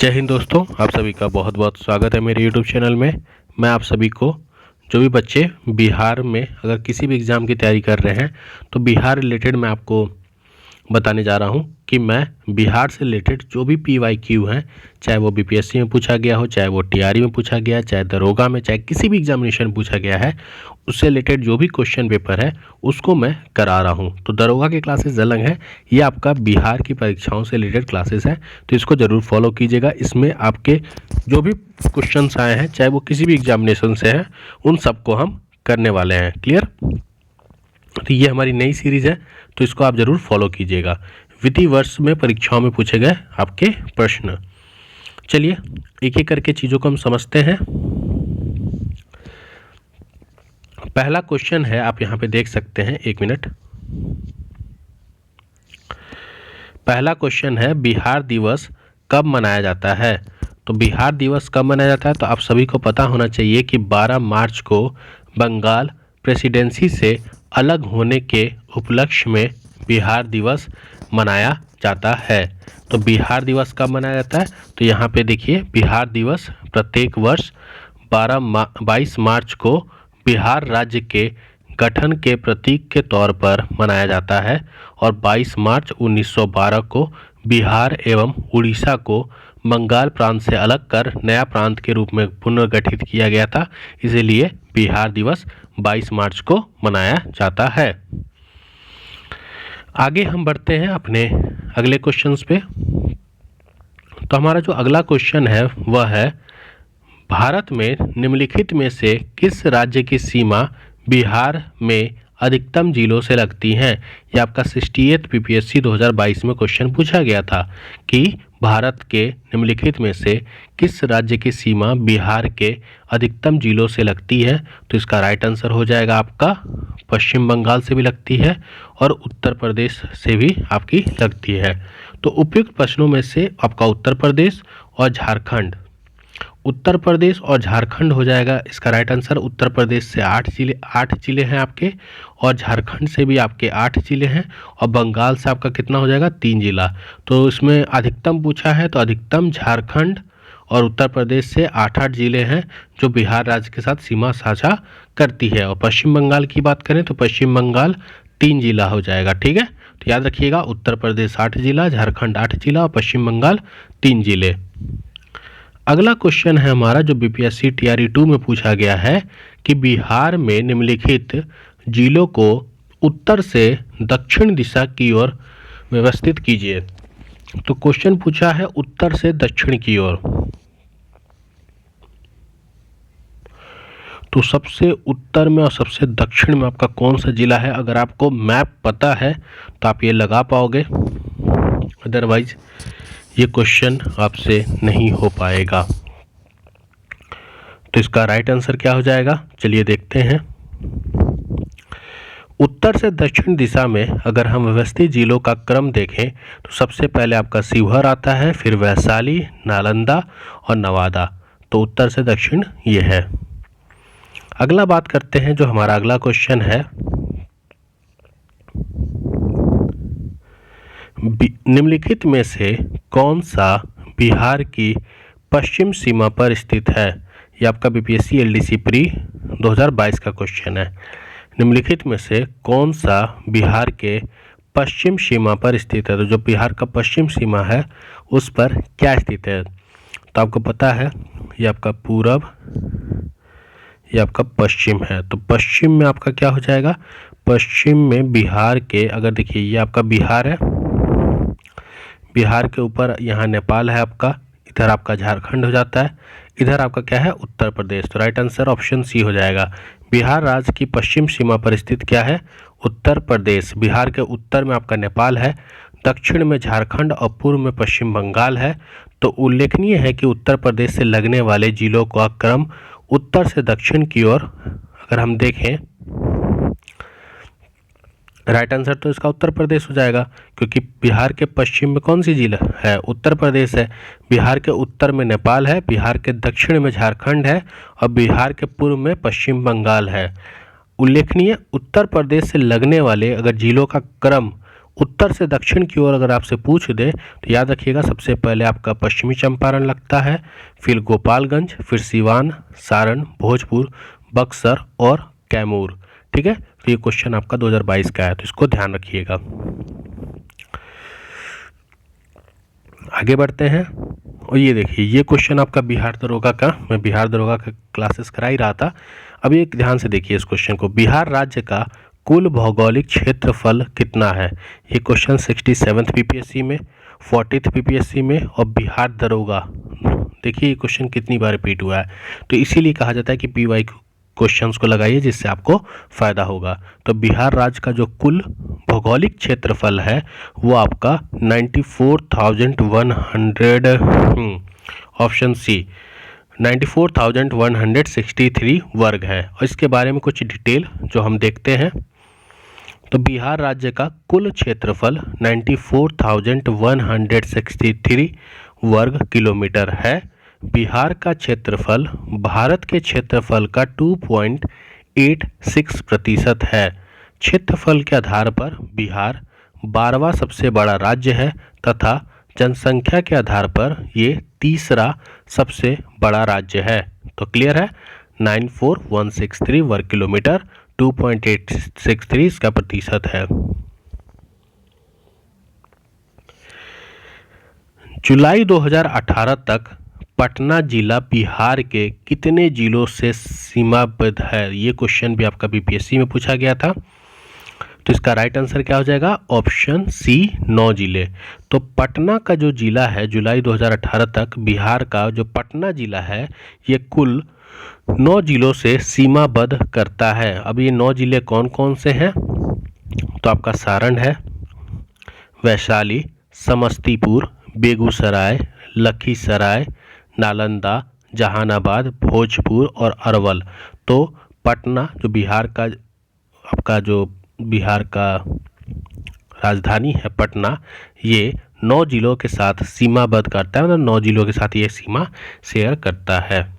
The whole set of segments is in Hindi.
जय हिंद दोस्तों, आप सभी का बहुत बहुत स्वागत है मेरे यूट्यूब चैनल में। मैं आप सभी को, जो भी बच्चे बिहार में अगर किसी भी एग्ज़ाम की तैयारी कर रहे हैं तो बिहार रिलेटेड मैं आपको बताने जा रहा हूं कि मैं बिहार से रिलेटेड जो भी PYQ हैं, चाहे वो BPSC में पूछा गया हो, चाहे वो TRE में पूछा गया, चाहे दरोगा में, चाहे किसी भी एग्जामिनेशन में पूछा गया है, उससे रिलेटेड जो भी क्वेश्चन पेपर है उसको मैं करा रहा हूं। तो दरोगा की क्लासेस अलग हैं, ये आपका बिहार की परीक्षाओं से रिलेटेड क्लासेस हैं, तो इसको ज़रूर फॉलो कीजिएगा। इसमें आपके जो भी क्वेश्चन आए हैं, चाहे वो किसी भी एग्जामिनेशन से हैं, उन सबको हम करने वाले हैं। क्लियर? तो ये हमारी नई सीरीज़ है, तो इसको आप ज़रूर फॉलो कीजिएगा। वित्तीय वर्ष में परीक्षाओं में पूछे गए आपके प्रश्न। चलिए एक एक करके चीज़ों को हम समझते हैं। पहला क्वेश्चन है, आप यहाँ पे देख सकते हैं, एक मिनट। पहला क्वेश्चन है, बिहार दिवस कब मनाया जाता है? तो बिहार दिवस कब मनाया जाता है, तो आप सभी को पता होना चाहिए कि 12 मार्च को बंगाल प्रेसिडेंसी से अलग होने के उपलक्ष्य में बिहार दिवस मनाया जाता है। तो बिहार दिवस कब मनाया जाता है? तो यहाँ पे देखिए, बिहार दिवस प्रत्येक वर्ष 22 मार्च को बिहार राज्य के गठन के प्रतीक के तौर पर मनाया जाता है और 22 मार्च 1912 को बिहार एवं उड़ीसा को बंगाल प्रांत से अलग कर नया प्रांत के रूप में पुनर्गठित किया गया था। इसलिए बिहार दिवस 22 मार्च को मनाया जाता है। आगे हम बढ़ते हैं अपने अगले क्वेश्चंस पे। तो हमारा जो अगला क्वेश्चन है वह है, भारत में निम्नलिखित में से किस राज्य की सीमा बिहार में अधिकतम जिलों से लगती हैं? यह आपका 68 PPSC 2022 में क्वेश्चन पूछा गया था कि भारत के निम्नलिखित में से किस राज्य की सीमा बिहार के अधिकतम जिलों से लगती है? तो इसका राइट आंसर हो जाएगा आपका पश्चिम बंगाल से भी लगती है और उत्तर प्रदेश से भी आपकी लगती है। तो उपयुक्त प्रश्नों में से आपका उत्तर प्रदेश और झारखंड, उत्तर प्रदेश और झारखंड हो जाएगा इसका राइट आंसर। उत्तर प्रदेश से 8 जिले हैं आपके, और झारखंड से भी आपके 8 जिले हैं, और बंगाल से आपका कितना हो जाएगा? 3 जिला। तो इसमें अधिकतम पूछा है, तो अधिकतम झारखंड और उत्तर प्रदेश से 8-8 जिले हैं जो बिहार राज्य के साथ सीमा साझा करती है। और पश्चिम बंगाल की बात करें तो पश्चिम बंगाल 3 जिला हो जाएगा। ठीक है, तो याद रखिएगा, उत्तर प्रदेश 8 जिला, झारखंड 8 जिला और पश्चिम बंगाल 3 जिले। अगला क्वेश्चन है हमारा, जो BPSC TRE 2 में पूछा गया है कि बिहार में निम्नलिखित जिलों को उत्तर से दक्षिण दिशा की ओर व्यवस्थित कीजिए। तो क्वेश्चन पूछा है उत्तर से दक्षिण की ओर, तो सबसे उत्तर में और सबसे दक्षिण में आपका कौन सा जिला है? अगर आपको मैप पता है तो आप ये लगा पाओगे, अदरवाइज ये क्वेश्चन आपसे नहीं हो पाएगा। तो इसका राइट आंसर क्या हो जाएगा? चलिए देखते हैं। उत्तर से दक्षिण दिशा में अगर हम व्यवस्थित जिलों का क्रम देखें तो सबसे पहले आपका शिवहर आता है, फिर वैशाली, नालंदा और नवादा। तो उत्तर से दक्षिण ये है। अगला बात करते हैं, जो हमारा अगला क्वेश्चन है, निम्नलिखित में से कौन सा बिहार की पश्चिम सीमा पर स्थित है? ये आपका BPSC LDC प्री 2022 का क्वेश्चन है। निम्नलिखित में से कौन सा बिहार के पश्चिम सीमा पर स्थित है? तो जो बिहार का पश्चिम सीमा है उस पर क्या स्थित है? तो आपको पता है, ये आपका पूरब, ये आपका पश्चिम है। तो पश्चिम में आपका क्या हो जाएगा? पश्चिम में बिहार के, अगर देखिए ये आपका बिहार है, बिहार के ऊपर यहाँ नेपाल है आपका, इधर आपका झारखंड हो जाता है, इधर आपका क्या है? उत्तर प्रदेश। तो राइट आंसर ऑप्शन सी हो जाएगा। बिहार राज्य की पश्चिम सीमा पर स्थित क्या है? उत्तर प्रदेश। बिहार के उत्तर में आपका नेपाल है, दक्षिण में झारखंड और पूर्व में पश्चिम बंगाल है। तो उल्लेखनीय है कि उत्तर प्रदेश से लगने वाले जिलों का क्रम उत्तर से दक्षिण की ओर अगर हम देखें, राइट आंसर तो इसका उत्तर प्रदेश हो जाएगा, क्योंकि बिहार के पश्चिम में कौन सी जिला है? उत्तर प्रदेश है। बिहार के उत्तर में नेपाल है, बिहार के दक्षिण में झारखंड है और बिहार के पूर्व में पश्चिम बंगाल है। उल्लेखनीय, उत्तर प्रदेश से लगने वाले अगर जिलों का क्रम उत्तर से दक्षिण की ओर अगर आपसे पूछ दे तो याद रखिएगा, सबसे पहले आपका पश्चिमी चंपारण लगता है, फिर गोपालगंज, फिर सिवान, सारण, भोजपुर, बक्सर और कैमूर। ठीक है, तो ये क्वेश्चन आपका 2022 का है, तो इसको ध्यान रखिएगा। आगे बढ़ते हैं, और ये देखिए, ये क्वेश्चन आपका बिहार दरोगा का, मैं बिहार दरोगा का क्लासेस करा ही रहा था। अब एक ध्यान से देखिए इस क्वेश्चन को, बिहार राज्य का कुल भौगोलिक क्षेत्रफल कितना है। ये क्वेश्चन 67th पीपीएससी में, 40th पीपीएससी में और बिहार दरोगा, देखिए ये क्वेश्चन कितनी बार रिपीट हुआ है। तो इसीलिए कहा जाता है कि पीवाई क्वेश्चंस को लगाइए जिससे आपको फायदा होगा। तो बिहार राज्य का जो कुल भौगोलिक क्षेत्रफल है वो आपका 94,100, ऑप्शन सी 94,163 वर्ग है। और इसके बारे में कुछ डिटेल जो हम देखते हैं, तो बिहार राज्य का कुल क्षेत्रफल 94,163 वर्ग किलोमीटर है। बिहार का क्षेत्रफल भारत के क्षेत्रफल का 2.86% है। क्षेत्रफल के आधार पर बिहार 12वां सबसे बड़ा राज्य है तथा जनसंख्या के आधार पर ये तीसरा सबसे बड़ा राज्य है। तो क्लियर है, 94,163 वर्ग किलोमीटर, 2.863 इसका प्रतिशत है। जुलाई 2018 तक पटना जिला बिहार के कितने जिलों से सीमाबद्ध है। ये क्वेश्चन भी आपका बीपीएससी में पूछा गया था। तो इसका राइट आंसर क्या हो जाएगा, ऑप्शन सी 9 जिले। तो पटना का जो जिला है, जुलाई 2018 तक बिहार का जो पटना जिला है ये कुल 9 जिलों से सीमाबद्ध करता है। अब ये 9 जिले कौन कौन से हैं, तो आपका सारण है, वैशाली, समस्तीपुर, बेगूसराय, लखीसराय, नालंदा, जहानाबाद, भोजपुर और अरवल। तो पटना जो बिहार का, आपका जो बिहार का राजधानी है पटना, ये 9 जिलों के साथ सीमाबद्ध करता है, मतलब 9 जिलों के साथ ये सीमा शेयर करता है।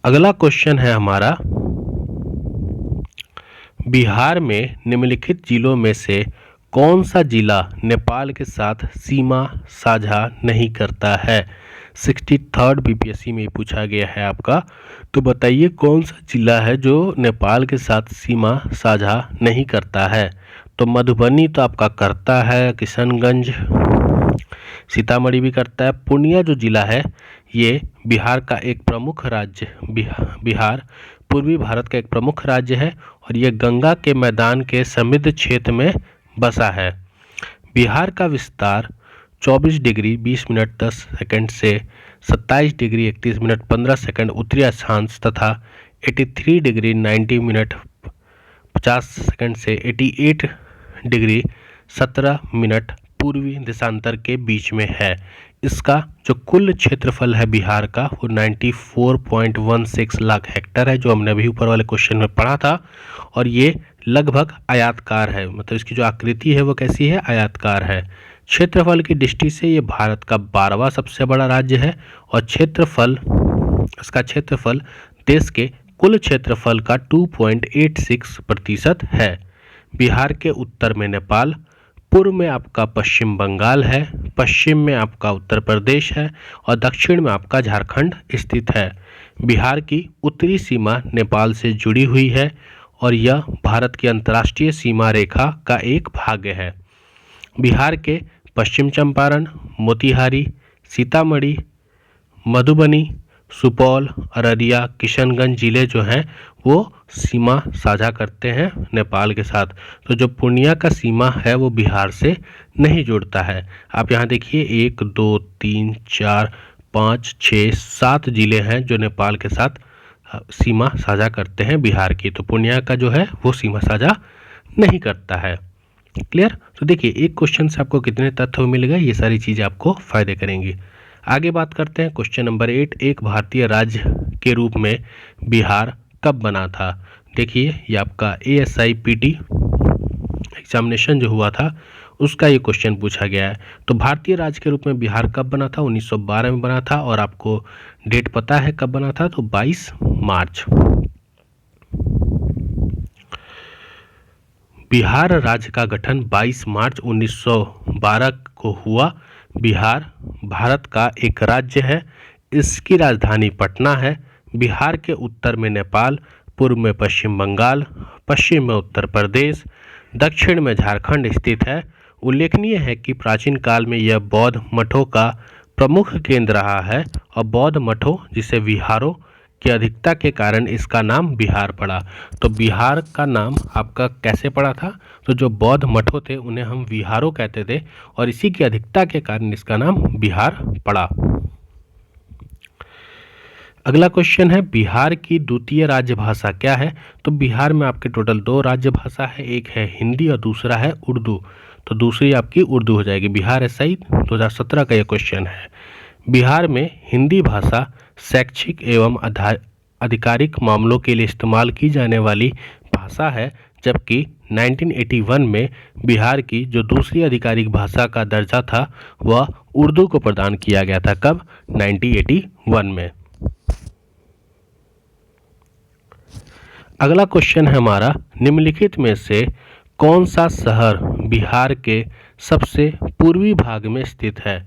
अगला क्वेश्चन है हमारा, बिहार में निम्नलिखित जिलों में से कौन सा जिला नेपाल के साथ सीमा साझा नहीं करता है। 63rd बीपीएससी में पूछा गया है आपका। तो बताइए कौन सा जिला है जो नेपाल के साथ सीमा साझा नहीं करता है। तो मधुबनी तो आपका करता है, किशनगंज, सीतामढ़ी भी करता है। पूर्णिया जो जिला है ये बिहार का एक प्रमुख राज्य, बिहार पूर्वी भारत का एक प्रमुख राज्य है और ये गंगा के मैदान के समृद्ध क्षेत्र में बसा है। बिहार का विस्तार 24 डिग्री 20 मिनट 10 सेकंड से 27 डिग्री 31 मिनट 15 सेकंड उत्तरी अक्षांश तथा 83 डिग्री 90 मिनट 50 सेकंड से 88 डिग्री 17 मिनट पूर्वी देशांतर के बीच में है। इसका जो कुल क्षेत्रफल है बिहार का वो 94.16 लाख हेक्टेयर है, जो हमने अभी ऊपर वाले क्वेश्चन में पढ़ा था। और ये लगभग आयताकार है, मतलब इसकी जो आकृति है वो कैसी है, आयताकार है। क्षेत्रफल की दृष्टि से ये भारत का 12वां सबसे बड़ा राज्य है और इसका क्षेत्रफल देश के कुल क्षेत्रफल का 2.86% है। बिहार के उत्तर में नेपाल, पूर्व में आपका पश्चिम बंगाल है, पश्चिम में आपका उत्तर प्रदेश है और दक्षिण में आपका झारखंड स्थित है। बिहार की उत्तरी सीमा नेपाल से जुड़ी हुई है और यह भारत की अंतर्राष्ट्रीय सीमा रेखा का एक भाग है। बिहार के पश्चिम चंपारण, मोतिहारी, सीतामढ़ी, मधुबनी, सुपौल, अररिया, किशनगंज जिले जो हैं वो सीमा साझा करते हैं नेपाल के साथ। तो जो पूर्णिया का सीमा है वो बिहार से नहीं जुड़ता है। आप यहाँ देखिए 1 2 3 4 5 6 7 जिले हैं जो नेपाल के साथ सीमा साझा करते हैं बिहार की। तो पूर्णिया का जो है वो सीमा साझा नहीं करता है। क्लियर। तो देखिए एक क्वेश्चन से आपको कितने तथ्य मिल गए, ये सारी चीज़ें आपको फायदे करेंगी। आगे बात करते हैं क्वेश्चन नंबर 8, एक भारतीय राज्य के रूप में बिहार कब बना था। देखिए ये आपका ASIPT एग्जामिनेशन जो हुआ था उसका ये क्वेश्चन पूछा गया है। तो भारतीय राज्य के रूप में बिहार कब बना था, 1912 में बना था। और आपको डेट पता है कब बना था, तो 22 मार्च। बिहार राज्य का गठन 22 मार्च 1912 को हुआ। बिहार भारत का एक राज्य है। इसकी राजधानी पटना है। बिहार के उत्तर में नेपाल, पूर्व में पश्चिम बंगाल, पश्चिम में उत्तर प्रदेश, दक्षिण में झारखंड स्थित है। उल्लेखनीय है कि प्राचीन काल में यह बौद्ध मठों का प्रमुख केंद्र रहा है और बौद्ध मठों जिसे विहारों की अधिकता के कारण इसका नाम बिहार पड़ा। तो बिहार का नाम आपका कैसे पड़ा था? तो जो बौद्ध मठों थे उन्हें हम विहारों कहते थे और इसी की अधिकता के कारण इसका नाम बिहार पड़ा। अगला क्वेश्चन है, बिहार की द्वितीय राज्य भाषा क्या है? तो बिहार में आपके टोटल 2 राज्य भाषा है, एक है हिंदी और दूसरा है उर्दू। तो दूसरी आपकी उर्दू हो जाएगी। बिहार है सही। 2017 का यह क्वेश्चन है। बिहार में हिंदी भाषा शैक्षिक एवं आधिकारिक मामलों के लिए इस्तेमाल की जाने वाली भाषा है, जबकि 1981 में बिहार की जो दूसरी आधिकारिक भाषा का दर्जा था वह उर्दू को प्रदान किया गया था। कब? 1981 में। अगला क्वेश्चन है हमारा, निम्नलिखित में से कौन सा शहर बिहार के सबसे पूर्वी भाग में स्थित है?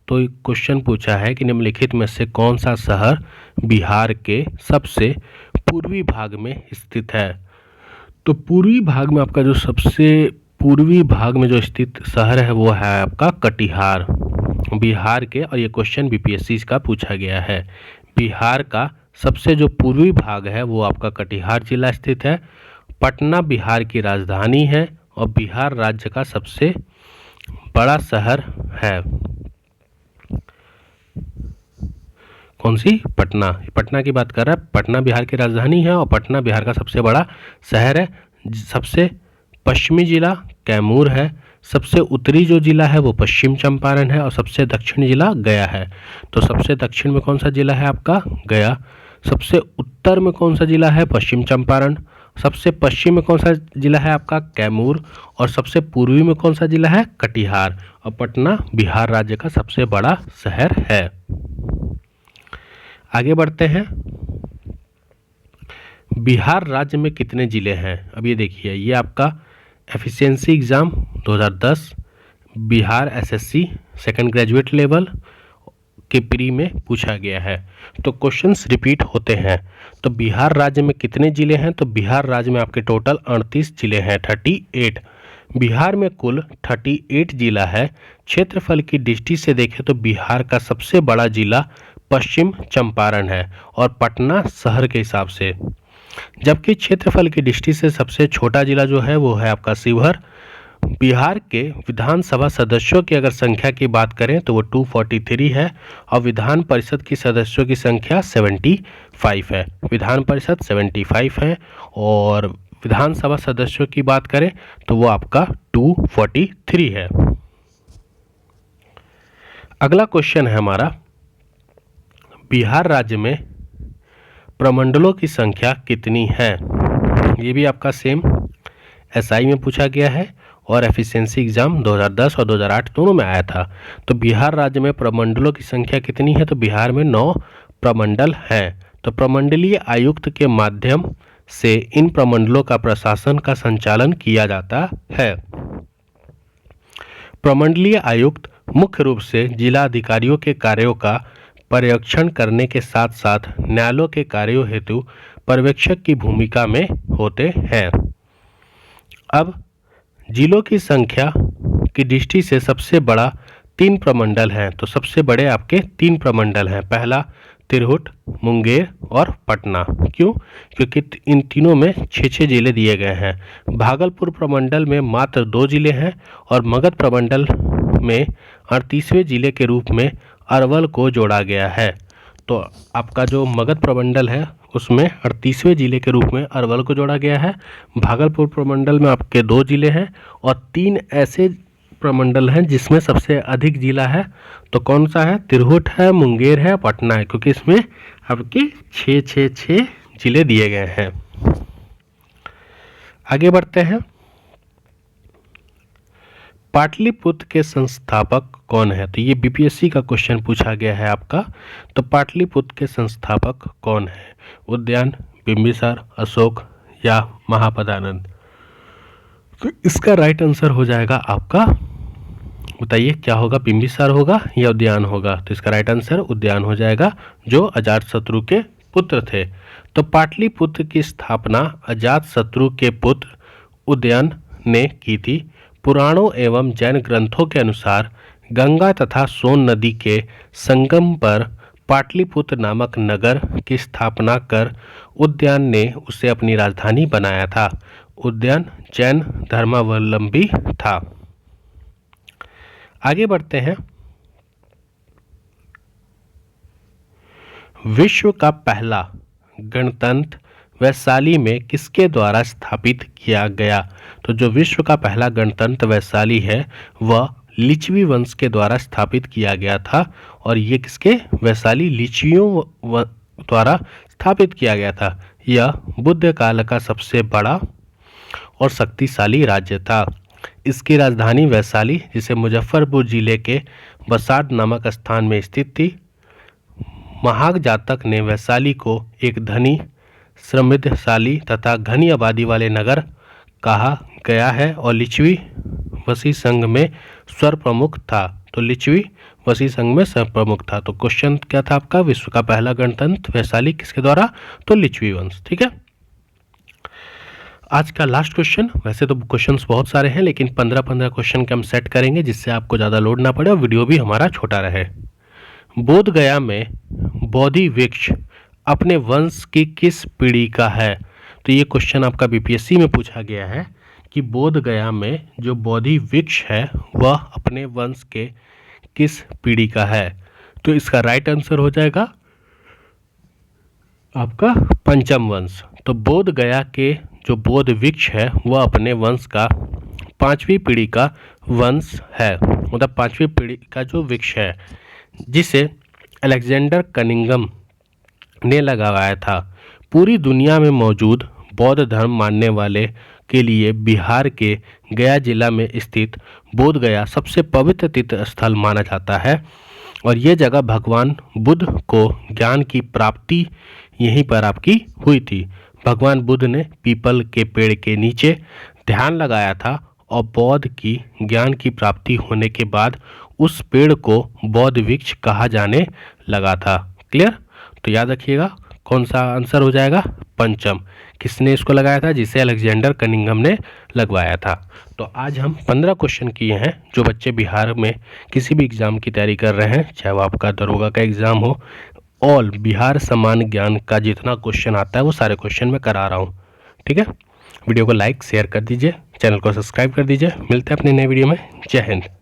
तो क्वेश्चन पूछा है कि निम्नलिखित में से कौन सा शहर बिहार के सबसे पूर्वी भाग में स्थित है? तो पूर्वी भाग में आपका जो सबसे पूर्वी भाग में जो स्थित शहर है वो है आपका कटिहार, बिहार के। और ये क्वेश्चन बीपीएससी का पूछा गया है। बिहार का सबसे जो पूर्वी भाग है वो आपका कटिहार जिला स्थित है। पटना बिहार की राजधानी है और बिहार राज्य का सबसे बड़ा शहर है। कौन सी? पटना। पटना की बात कर रहा है। पटना बिहार की राजधानी है और पटना बिहार का सबसे बड़ा शहर है। सबसे पश्चिमी जिला कैमूर है। सबसे उत्तरी जो जिला है वो पश्चिम चंपारण है और सबसे दक्षिणी जिला गया है। तो सबसे दक्षिण में कौन सा जिला है आपका? गया। सबसे उत्तर में कौन सा जिला है? पश्चिम चंपारण। सबसे पश्चिम में कौन सा जिला है आपका? कैमूर। और सबसे पूर्वी में कौन सा जिला है? कटिहार। और पटना बिहार राज्य का सबसे बड़ा शहर है। आगे बढ़ते हैं। बिहार राज्य में कितने जिले हैं? अब ये देखिए, ये आपका efficiency exam 2010 Bihar SSC second graduate level के प्री में पूछा गया है। तो क्वेश्चंस रिपीट होते हैं। तो बिहार राज्य में कितने जिले हैं? तो बिहार राज्य में आपके टोटल 38 जिले हैं, 38। बिहार में कुल 38 जिला है। क्षेत्रफल की दृष्टि से देखें तो बिहार का सबसे बड़ा जिला पश्चिम चंपारण है और पटना शहर के हिसाब से, जबकि क्षेत्रफल की दृष्टि से सबसे छोटा जिला जो है वो है आपका शिवहर। बिहार के विधानसभा सदस्यों की अगर संख्या की बात करें तो वो 243 है और विधान परिषद की सदस्यों की संख्या 75 है। विधान परिषद 75 है और विधानसभा सदस्यों की बात करें तो वो आपका 243 है। अगला क्वेश्चन है हमारा, बिहार राज्य में प्रमंडलों की संख्या कितनी है? ये भी आपका सेम एसआई में पूछा गया है और एफिशिएंसी एग्जाम 2010 और 2008 दोनों में आया था। तो बिहार राज्य में प्रमंडलों की संख्या कितनी है? तो बिहार में 9 प्रमंडल हैं। तो प्रमंडलीय आयुक्त के माध्यम से इन प्रमंडलों का प्रशासन का संचालन किया जाता है। प्रमंडलीय आयुक्त मुख्य रूप से जिला अधिकारियों के कार्यों का पर्यवेक्षण करने के साथ साथ न्यायालयों के कार्यों हेतु पर्यवेक्षक की भूमिका में होते हैं। अब जिलों की संख्या की दृष्टि से सबसे बड़ा 3 प्रमंडल हैं। तो सबसे बड़े आपके 3 प्रमंडल हैं। पहला तिरहुत, मुंगेर और पटना। क्यों? क्योंकि इन तीनों में 6-6 जिले दिए गए हैं। भागलपुर प्रमंडल में मात्र 2 जिले हैं और मगध प्रमंडल में 38वें जिले के रूप में अरवल को जोड़ा गया है। तो आपका जो मगध प्रमंडल है उसमें 38वें जिले के रूप में अरवल को जोड़ा गया है। भागलपुर प्रमंडल में आपके 2 जिले हैं और 3 ऐसे प्रमंडल हैं जिसमें सबसे अधिक जिला है। तो कौन सा है? तिरहुत है, मुंगेर है, पटना है, क्योंकि इसमें आपके 6 जिले दिए गए हैं। आगे बढ़ते हैं। पाटलिपुत्र के संस्थापक कौन है? तो ये बीपीएससी का क्वेश्चन पूछा गया है आपका। तो पाटलिपुत्र के संस्थापक कौन है? उद्यान, बिंबिसार, अशोक या महापदानंद? तो इसका राइट आंसर हो जाएगा आपका, बताइए क्या होगा, बिंबिसार होगा या उद्यान होगा? तो इसका राइट आंसर उद्यान हो जाएगा, जो अजातशत्रु के पुत्र थे। तो पाटलिपुत्र की स्थापना अजातशत्रु के पुत्र उदयन ने की थी। पुराणों एवं जैन ग्रंथों के अनुसार गंगा तथा सोन नदी के संगम पर पाटलिपुत्र नामक नगर की स्थापना कर उदयन ने उसे अपनी राजधानी बनाया था। उदयन जैन धर्मावलंबी था। आगे बढ़ते हैं। विश्व का पहला गणतंत्र वैशाली में किसके द्वारा स्थापित किया गया? तो जो विश्व का पहला गणतंत्र वैशाली है वह लिच्छवी वंश के द्वारा स्थापित किया गया था। और ये किसके? वैशाली लिच्छवियों द्वारा स्थापित किया गया था। यह बुद्ध काल का सबसे बड़ा और शक्तिशाली राज्य था। इसकी राजधानी वैशाली, जिसे मुजफ्फरपुर जिले के बसाड नामक स्थान में स्थित थी। महाग जातक ने वैशाली को एक धनी, समृद्धशाली तथा घनी आबादी वाले नगर कहा गया है और लिच्छवी वसी संघ में स्वर प्रमुख था। तो लिच्छवी वसी संघ में स्वर प्रमुख था। तो क्वेश्चन क्या था आपका? विश्व का पहला गणतंत्र वैशाली किसके द्वारा? तो लिच्छवी वंश। ठीक है। आज का लास्ट क्वेश्चन, वैसे तो क्वेश्चंस बहुत सारे हैं लेकिन 15-15 क्वेश्चन के हम सेट करेंगे जिससे आपको ज़्यादा लोड ना पड़े और वीडियो भी हमारा छोटा रहे। बोध गया में बोधि वृक्ष अपने वंश की किस पीढ़ी का है? तो ये क्वेश्चन आपका बीपीएससी में पूछा गया है कि बोध गया में जो बोधि वृक्ष है वह अपने वंश के किस पीढ़ी का है? तो इसका राइट आंसर हो जाएगा आपका पंचम वंश। तो बोध गया के जो बोध वृक्ष है वह अपने वंश का 5वीं पीढ़ी का वंश है, मतलब 5वीं पीढ़ी का जो वृक्ष है, जिसे अलेक्जेंडर कनिंघम ने लगाया था। पूरी दुनिया में मौजूद बौद्ध धर्म मानने वाले के लिए बिहार के गया जिला में स्थित बोध गया सबसे पवित्र तीर्थ स्थल माना जाता है। और ये जगह भगवान बुद्ध को ज्ञान की प्राप्ति यहीं पर आपकी हुई थी। भगवान बुद्ध ने पीपल के पेड़ के नीचे ध्यान लगाया था और बौद्ध की ज्ञान की प्राप्ति होने के बाद उस पेड़ को बौद्ध वृक्ष कहा जाने लगा था। क्लियर? तो याद रखिएगा कौन सा आंसर हो जाएगा? पंचम। किसने इसको लगाया था? जिसे अलेक्जेंडर कनिंघम ने लगवाया था। तो आज हम 15 क्वेश्चन किए हैं जो बच्चे बिहार में किसी भी एग्ज़ाम की तैयारी कर रहे हैं, चाहे वो आपका दरोगा का एग्ज़ाम हो, ऑल बिहार समान ज्ञान का जितना क्वेश्चन आता है वो सारे क्वेश्चन मैं करा रहा हूँ। ठीक है। वीडियो को लाइक शेयर कर दीजिए, चैनल को सब्सक्राइब कर दीजिए। मिलते हैं अपने नए वीडियो में। जय हिंद।